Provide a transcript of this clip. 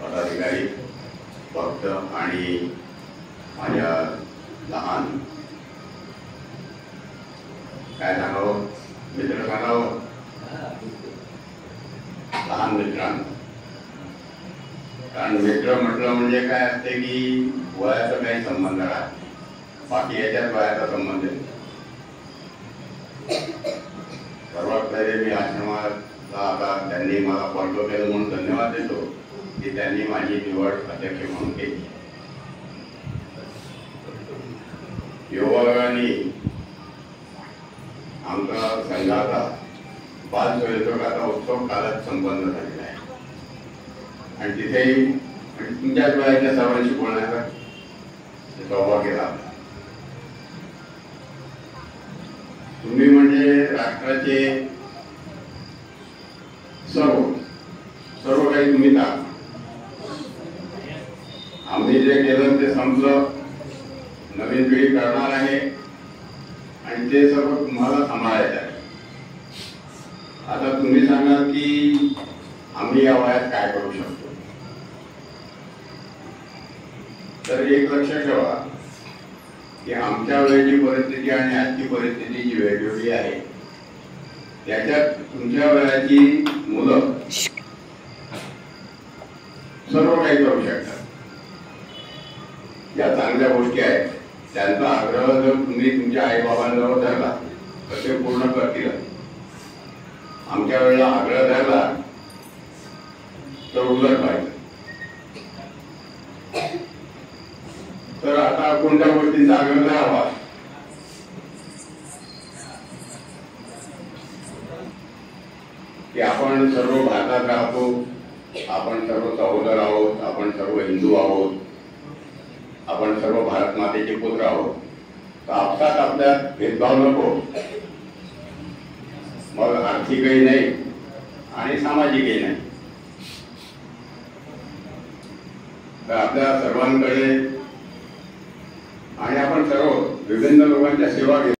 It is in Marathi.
पदाधिकारी भक्त आणि माझ्या लहान काय सांगावं मित्र सांगावं लहान मित्रांनो, कारण मित्र म्हटलं म्हणजे काय असते की वयाचा काही संबंध नाही, बाकी याच्यात वयाचा संबंध आहे. सर्वात पहिले मी आश्रमाला आता त्यांनी मला फॉलो केलं म्हणून धन्यवाद देतो की त्यांनी माझी निवड अध्यक्ष म्हणून केली. योगायोगाने आमचा संघाचा बाल स्वयंसेवकाचा उत्सव कालच संपन्न झालेला आहे आणि तिथेही तुमच्याच वयाच्या सर्वांशी बोलण्याचा सौभाग्य लाभला. तुम्ही म्हणजे राष्ट्राचे सर्व काही तुम्ही दाखवा. आम्ही जे केलं ते संपलं, नवीन पिढी करणार आहे आणि ते सर्व तुम्हाला सांभाळायचं आहे. आता तुम्ही सांगाल की आम्ही या वयात काय करू शकतो, तर एक लक्ष ठेवा की आमच्या वेळेची परिस्थिती आणि आजची परिस्थिती जी वेगवेगळी आहे त्याच्यात तुमच्या वयाची मुलं सर्व काही करू शकतात. या चांगल्या गोष्टी आहेत, त्यांचा आग्रह जर तुम्ही तुमच्या आईबाबांजवळ धरला तर ते पूर्ण करतील. आमच्या वेळेला आग्रह धरला तर उलट व्हायचं. तर आता कोणत्या गोष्टींचा आग्रह धरावा, की आपण सर्व भारतात राहतो, आपण सर्व सहोदर आहोत, आपण सर्व हिंदू आहोत, आपण सर्व भारत मातेचे पुत्र आहोत. तर आपसात आपल्यात भेदभाव नको, मग आर्थिकही नाही आणि सामाजिकही नाही. तर आपल्या सर्वांकडे आणि आपण सर्व विभिन्न लोकांच्या सेवा घेतो.